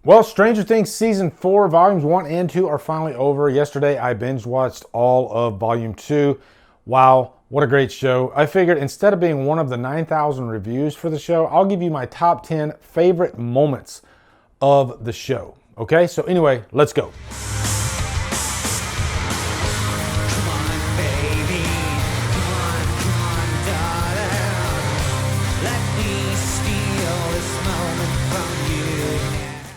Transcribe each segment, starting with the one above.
Well, Stranger Things Season 4, Volumes 1 and 2 are finally over. Yesterday, I binge-watched all of Volume 2. Wow, what a great show. I figured instead of being one of the 9,000 reviews for the show, I'll give you my top 10 favorite moments of the show. Okay, so anyway, let's go.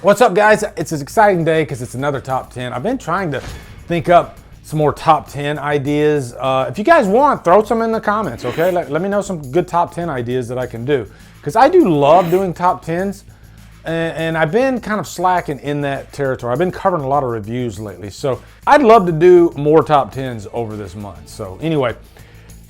What's up, guys? It's an exciting day because it's another top 10. I've been trying to think up some more top 10 ideas. If you guys want, throw some in the comments, okay? Let me know some good top 10 ideas that I can do. Because I do love doing top 10s, and I've been kind of slacking in that territory. I've been covering a lot of reviews lately, so I'd love to do more top 10s over this month. So anyway,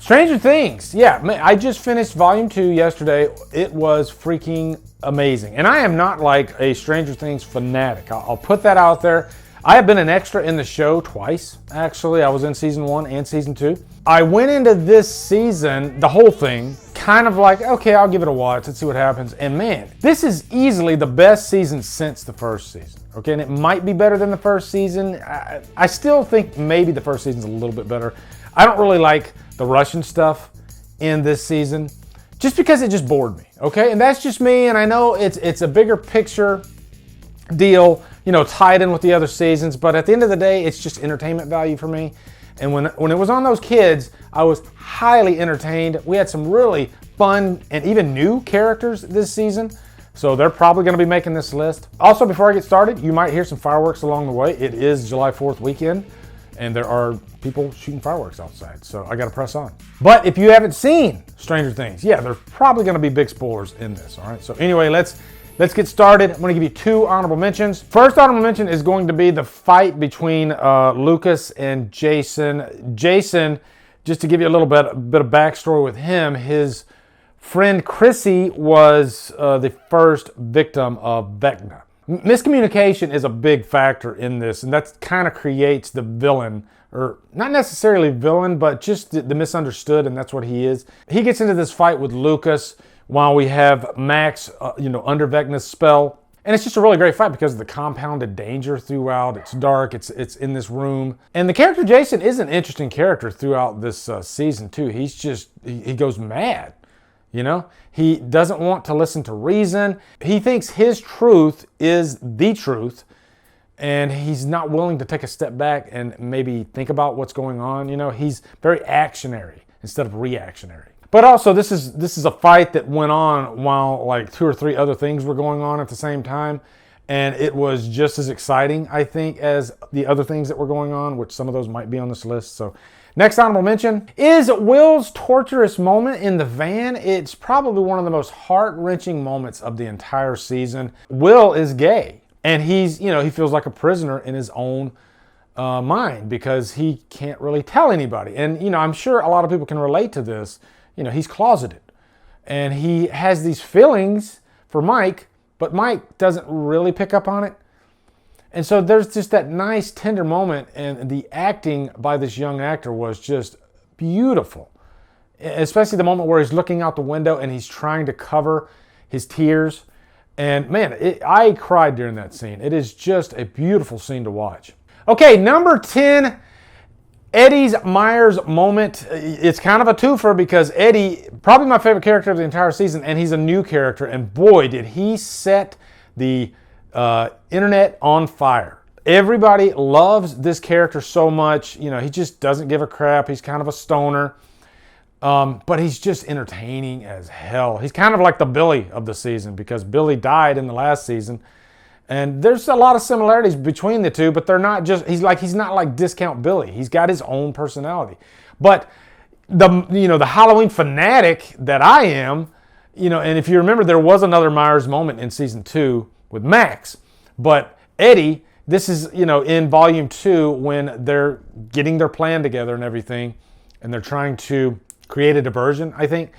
Stranger Things. Yeah, I just finished Volume 2 yesterday. It was freaking amazing. And I am not like a Stranger Things fanatic. I'll put that out there. I have been an extra in the show twice, actually. I was in Season 1 and Season 2. I went into this season, the whole thing, kind of like, okay, I'll give it a watch. Let's see what happens. And man, this is easily the best season since the first season. Okay, and it might be better than the first season. I still think maybe the first season's a little bit better. I don't really like the Russian stuff in this season, just because it just bored me, okay? And that's just me, and I know it's a bigger picture deal, you know, tied in with the other seasons, but at the end of the day, it's just entertainment value for me. And when it was on those kids, I was highly entertained. We had some really fun and even new characters this season, so they're probably gonna be making this list. Also, before I get started, you might hear some fireworks along the way. It is July 4th weekend, and there are people shooting fireworks outside, so I gotta press on. But if you haven't seen Stranger Things, yeah, there's probably gonna be big spoilers in this, all right? So anyway, let's get started. I'm gonna give you two honorable mentions. First honorable mention is going to be the fight between Lucas and Jason. Jason, just to give you a little bit of backstory with him, his friend Chrissy was the first victim of VECNA. Miscommunication is a big factor in this, and that kind of creates the villain, or not necessarily villain, but just the misunderstood, and that's what he is. He gets into this fight with Lucas while we have Max, under VECNA's spell. And it's just a really great fight because of the compounded danger throughout. It's dark, it's in this room. And the character Jason is an interesting character throughout this season too. He's just, he goes mad. You know, he doesn't want to listen to reason. He thinks his truth is the truth, and he's not willing to take a step back and maybe think about what's going on. You know, he's very actionary instead of reactionary. But also, this is a fight that went on while like 2 or 3 other things were going on at the same time, and it was just as exciting, I think, as the other things that were going on, which some of those might be on this list. So next honorable mention is Will's torturous moment in the van. It's probably one of the most heart-wrenching moments of the entire season. Will is gay, and he feels like a prisoner in his own mind because he can't really tell anybody. And, I'm sure a lot of people can relate to this. He's closeted, and he has these feelings for Mike, but Mike doesn't really pick up on it. And so there's just that nice, tender moment, and the acting by this young actor was just beautiful. Especially the moment where he's looking out the window and he's trying to cover his tears. And man, I cried during that scene. It is just a beautiful scene to watch. Okay, number 10, Eddie's Myers moment. It's kind of a twofer because Eddie, probably my favorite character of the entire season, and he's a new character, and boy, did he set the internet on fire. Everybody loves this character so much. He just doesn't give a crap. He's kind of a stoner, but he's just entertaining as hell. He's kind of like the Billy of the season because Billy died in the last season, and there's a lot of similarities between the two, but they're not just, he's not like discount Billy. He's got his own personality. But the Halloween fanatic that I am, and if you remember, there was another Myers moment in season 2 with Max, but Eddie, this is, in volume 2 when they're getting their plan together and everything, and they're trying to create a diversion, I think.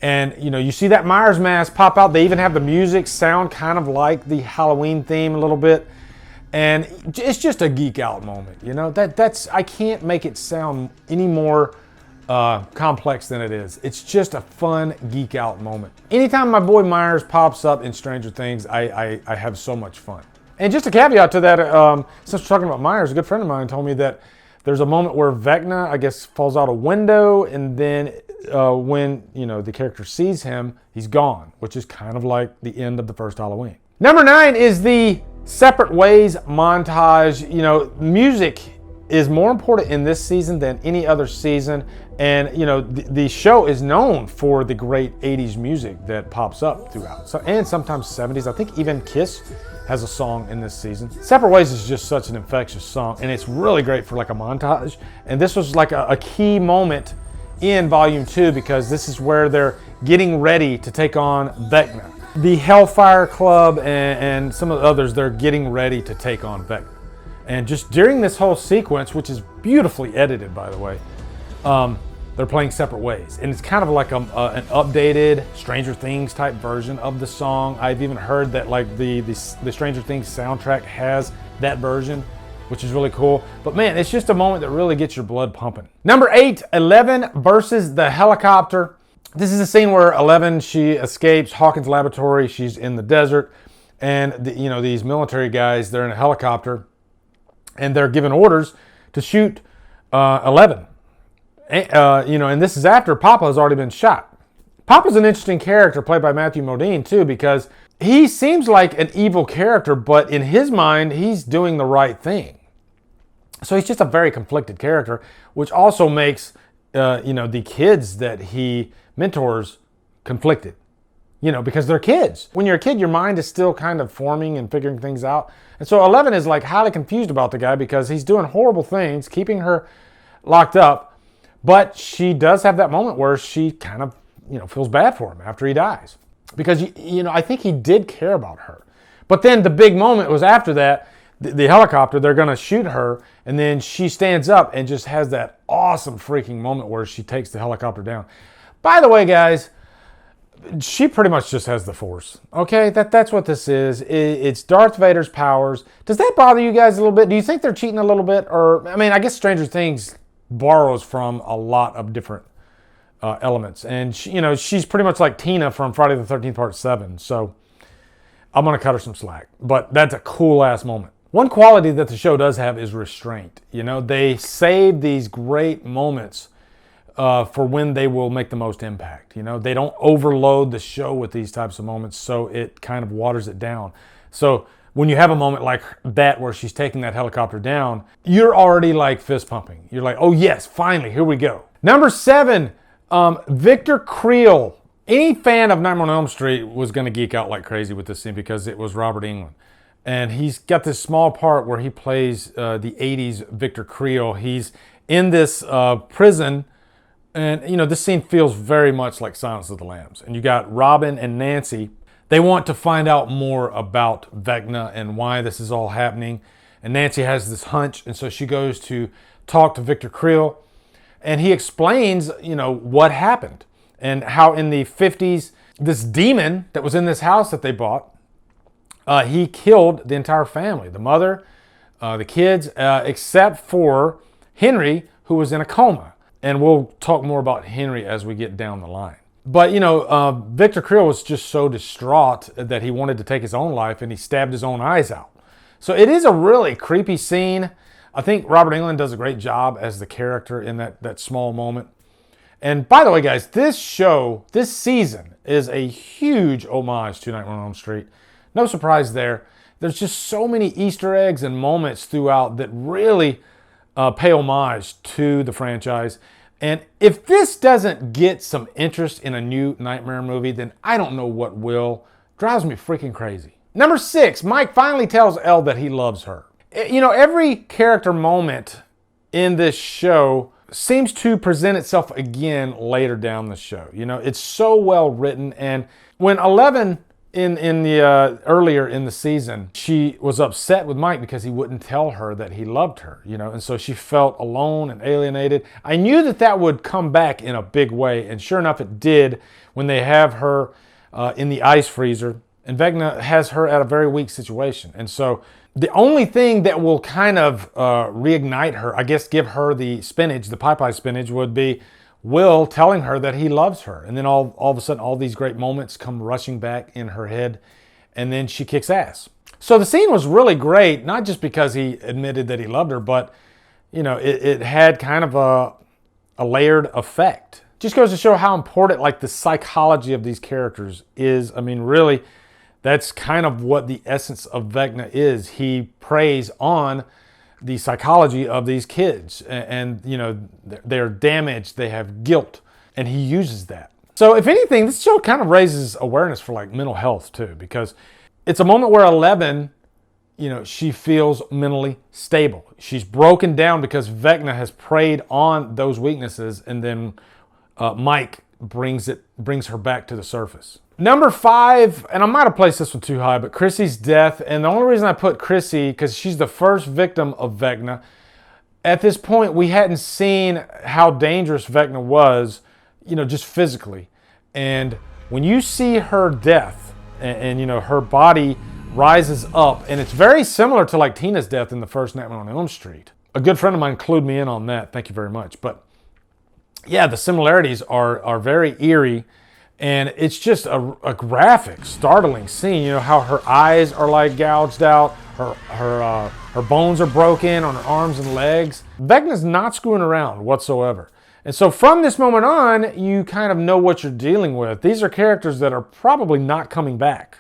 And, you see that Myers mask pop out. They even have the music sound kind of like the Halloween theme a little bit. And it's just a geek out moment, that's, I can't make it sound any more complex than it is. It's just a fun geek out moment. Anytime my boy Myers pops up in Stranger Things, I have so much fun. And just a caveat to that, since we're talking about Myers, a good friend of mine told me that there's a moment where Vecna, I guess, falls out a window, and then when, you know, the character sees him, he's gone, which is kind of like the end of the first Halloween. Number 9 is the Separate Ways montage. You know, music is more important in this season than any other season. And, you know, the show is known for the great 80s music that pops up throughout. So, and sometimes 70s. I think even Kiss has a song in this season. Separate Ways is just such an infectious song, and it's really great for like a montage. And this was like a key moment in Volume 2 because this is where they're getting ready to take on VECNA. The Hellfire Club and some of the others, they're getting ready to take on VECNA. And just during this whole sequence, which is beautifully edited, by the way, they're playing Separate Ways. And it's kind of like an updated Stranger Things type version of the song. I've even heard that like the Stranger Things soundtrack has that version, which is really cool. But man, it's just a moment that really gets your blood pumping. Number 8, 11 versus the helicopter. This is a scene where 11, she escapes Hawkins' laboratory. She's in the desert. And you know, these military guys, they're in a helicopter. And they're given orders to shoot 11. You know, and this is after Papa has already been shot. Papa's an interesting character played by Matthew Modine too, because he seems like an evil character, but in his mind, he's doing the right thing. So he's just a very conflicted character, which also makes, you know, the kids that he mentors conflicted. You know, because they're kids. When you're a kid, your mind is still kind of forming and figuring things out. And so 11 is like highly confused about the guy because he's doing horrible things, keeping her locked up. But she does have that moment where she kind of, you know, feels bad for him after he dies. Because, you know, I think he did care about her. But then the big moment was after that, the helicopter, they're going to shoot her. And then she stands up and just has that awesome freaking moment where she takes the helicopter down. By the way, guys, she pretty much just has the Force. Okay, that's what this is. It's Darth Vader's powers. Does that bother you guys a little bit? Do you think they're cheating a little bit? Or, I mean, I guess Stranger Things borrows from a lot of different elements. And, she, you know, she's pretty much like Tina from Friday the 13th Part 7. So I'm going to cut her some slack. But that's a cool-ass moment. One quality that the show does have is restraint. You know, they save these great moments for when they will make the most impact. You know, they don't overload the show with these types of moments, so it kind of waters it down. So when you have a moment like that where she's taking that helicopter down, you're already like fist pumping. You're like, oh yes, finally, here we go. Number 7, Victor Creel. Any fan of Nightmare on Elm Street was going to geek out like crazy with this scene because it was Robert Englund. And he's got this small part where he plays the 80s Victor Creel. He's in this prison. And, you know, this scene feels very much like Silence of the Lambs. And you got Robin and Nancy. They want to find out more about VECNA and why this is all happening. And Nancy has this hunch, and so she goes to talk to Victor Creel. And he explains, you know, what happened. And how in the 50s, this demon that was in this house that they bought, he killed the entire family. The mother, the kids, except for Henry, who was in a coma. And we'll talk more about Henry as we get down the line. But, you know, Victor Creel was just so distraught that he wanted to take his own life, and he stabbed his own eyes out. So it is a really creepy scene. I think Robert Englund does a great job as the character in that small moment. And by the way, guys, this show, this season, is a huge homage to Nightmare on Elm Street. No surprise there. There's just so many Easter eggs and moments throughout that really pay homage to the franchise. And if this doesn't get some interest in a new Nightmare movie, then I don't know what will. Drives me freaking crazy. Number 6, Mike finally tells Elle that he loves her. You know, every character moment in this show seems to present itself again later down the show. You know, it's so well written. And when 11 in the earlier in the season, she was upset with Mike because he wouldn't tell her that he loved her, you know, and so she felt alone and alienated. I knew that would come back in a big way, and sure enough it did when they have her in the ice freezer, and VECNA has her at a very weak situation. And so the only thing that will kind of reignite her, I guess give her the spinach, the pie spinach, would be Will telling her that he loves her. And then all of a sudden, all these great moments come rushing back in her head, and then she kicks ass. So the scene was really great, not just because he admitted that he loved her, but it had kind of a layered effect. Just goes to show how important like the psychology of these characters is. I mean, really, that's kind of what the essence of VECNA is. He preys on the psychology of these kids, and they're damaged, they have guilt, and he uses that. So if anything, this show kind of raises awareness for like mental health too, because it's a moment where 11, she feels mentally stable. She's broken down because VECNA has preyed on those weaknesses, and then Mike brings her back to the surface. Number 5, and I might have placed this one too high, but Chrissy's death. And the only reason I put Chrissy, because she's the first victim of VECNA. At this point, we hadn't seen how dangerous VECNA was, just physically. And when you see her death, and her body rises up, and it's very similar to like Tina's death in the first Nightmare on Elm Street. A good friend of mine clued me in on that. Thank you very much. But yeah, the similarities are very eerie. And it's just a graphic, startling scene. How her eyes are like gouged out, her bones are broken on her arms and legs. VECNA's not screwing around whatsoever. And so from this moment on, you kind of know what you're dealing with. These are characters that are probably not coming back,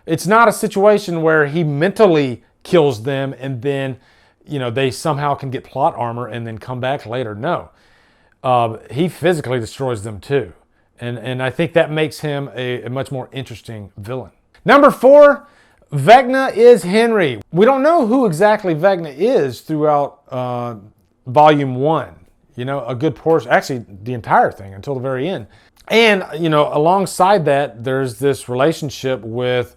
It's not a situation where he mentally kills them and then, they somehow can get plot armor and then come back later. No. He physically destroys them too. And I think that makes him a much more interesting villain. Number 4, VECNA is Henry. We don't know who exactly VECNA is throughout Volume 1. A good portion, actually the entire thing until the very end. And, alongside that, there's this relationship with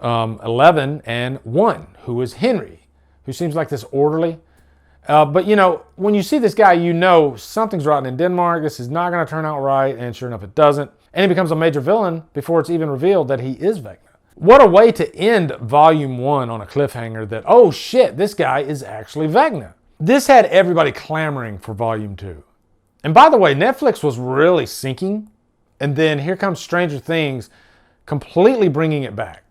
11 and 1, who is Henry, who seems like this orderly. But when you see this guy, something's rotten in Denmark. This is not going to turn out right, and sure enough, it doesn't. And he becomes a major villain before it's even revealed that he is VECNA. What a way to end Volume 1 on a cliffhanger that, oh shit, this guy is actually VECNA. This had everybody clamoring for Volume 2. And by the way, Netflix was really sinking, and then here comes Stranger Things completely bringing it back,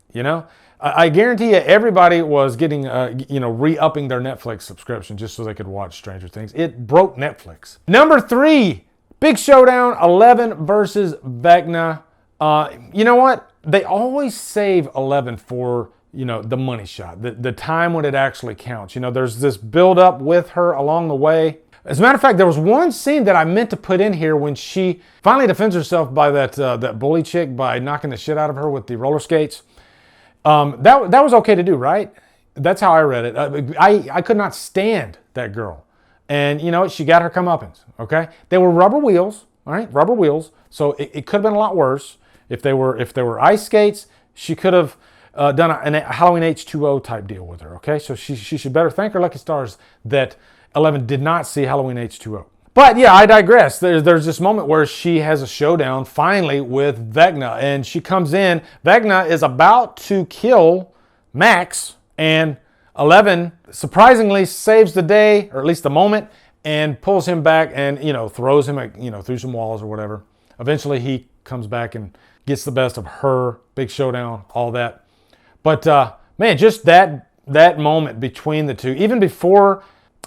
I guarantee you everybody was getting, re-upping their Netflix subscription just so they could watch Stranger Things. It broke Netflix. Number 3, big showdown, 11 versus VECNA. You know what? They always save 11 for, the money shot, the time when it actually counts. There's this build-up with her along the way. As a matter of fact, there was one scene that I meant to put in here when she finally defends herself by that bully chick by knocking the shit out of her with the roller skates. That was okay to do, right? That's how I read it. I could not stand that girl. And she got her comeuppance, okay? They were rubber wheels, all right? Rubber wheels. So it could have been a lot worse. If they were ice skates, she could have done a Halloween H2O type deal with her, okay? So she should better thank her lucky stars that 11 did not see Halloween H2O. But yeah, I digress. There's this moment where she has a showdown finally with VECNA, and she comes in. VECNA is about to kill Max, and 11 surprisingly saves the day, or at least the moment, and pulls him back and throws him through some walls or whatever. Eventually, he comes back and gets the best of her. Big showdown, all that. But man, just that moment between the two, even before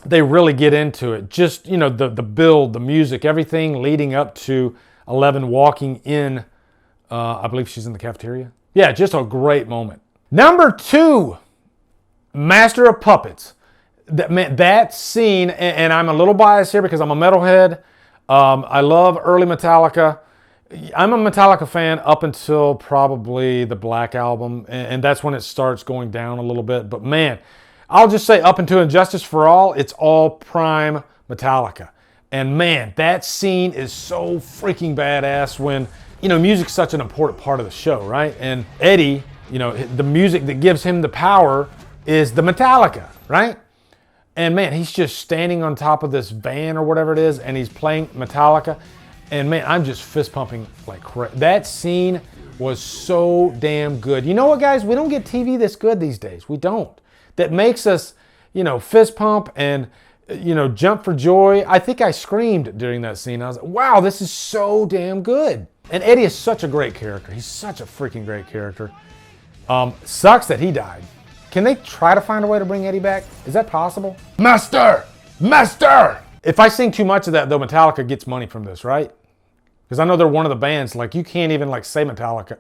they really get into it, just the build, the music, everything leading up to 11 walking in. I believe she's in the cafeteria. Yeah, just a great moment. Number 2, Master of Puppets. That scene, and I'm a little biased here because I'm a metalhead. I love early Metallica. I'm a Metallica fan up until probably the Black Album, and that's when it starts going down a little bit. But man, I'll just say up until Injustice for All, it's all prime Metallica. And man, that scene is so freaking badass when, music's such an important part of the show, right? And Eddie, the music that gives him the power is the Metallica, right? And man, he's just standing on top of this van or whatever it is, and he's playing Metallica. And man, I'm just fist pumping like crazy. That scene was so damn good. You know what, guys? We don't get TV this good these days. We don't. That makes us, fist pump and, jump for joy. I think I screamed during that scene. I was like, wow, this is so damn good. And Eddie is such a great character. He's such a freaking great character. Sucks that he died. Can they try to find a way to bring Eddie back? Is that possible? Master! Master! If I sing too much of that, though, Metallica gets money from this, right? Because I know they're one of the bands, like, you can't even, like, say Metallica.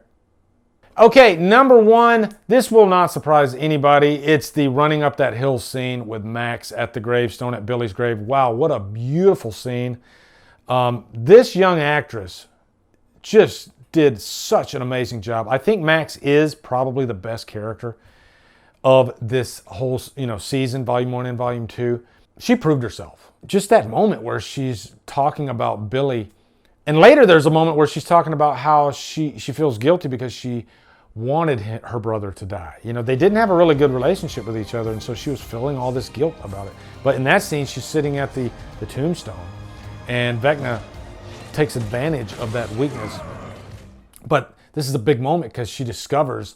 Okay, number one, this will not surprise anybody. It's the running up that hill scene with Max at the gravestone at Billy's grave. Wow, what a beautiful scene. This young actress just did such an amazing job. I think Max is probably the best character of this whole, season, volume 1 and volume 2. She proved herself. Just that moment where she's talking about Billy. And later there's a moment where she's talking about how she feels guilty because she wanted her brother to die. They didn't have a really good relationship with each other, and so she was feeling all this guilt about it. But in that scene, she's sitting at the tombstone, and VECNA takes advantage of that weakness. But this is a big moment because she discovers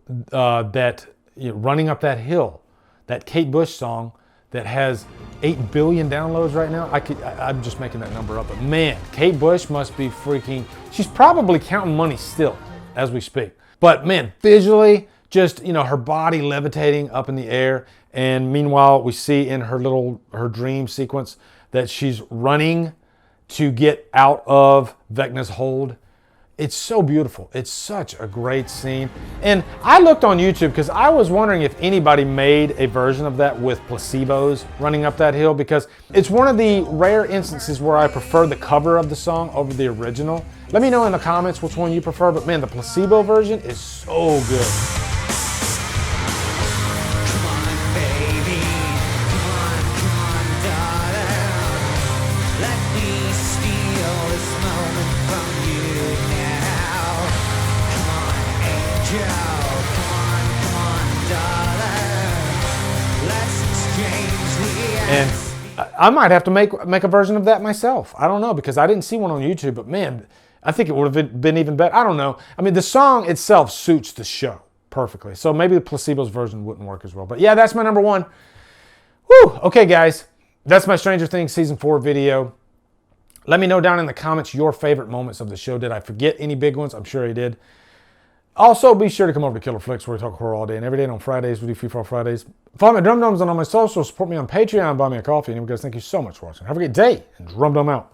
that running up that hill, that Kate Bush song that has 8 billion downloads right now. I'm just making that number up, but man, Kate Bush must be freaking, she's probably counting money still as we speak. But man, visually, just, her body levitating up in the air. And meanwhile, we see in her dream sequence that she's running to get out of VECNA's hold. It's so beautiful. It's such a great scene. And I looked on YouTube because I was wondering if anybody made a version of that with placebos running up that hill, because it's one of the rare instances where I prefer the cover of the song over the original. Let me know in the comments which one you prefer, but man, the placebo version is so good. And I might have to make a version of that myself. I don't know, because I didn't see one on YouTube, but man, I think it would have been even better. I don't know. I mean, the song itself suits the show perfectly. So maybe the placebos version wouldn't work as well. But yeah, that's my number one. Whew. Okay, guys, that's my Stranger Things Season 4 video. Let me know down in the comments your favorite moments of the show. Did I forget any big ones? I'm sure I did. Also, be sure to come over to Killer Flicks, where we talk horror all day and every day. And on Fridays, we do Free For All Fridays. Follow me at Drumdums on all my socials. Support me on Patreon. Buy me a coffee. And you guys, thank you so much for watching. Have a great day. And Drumdum out.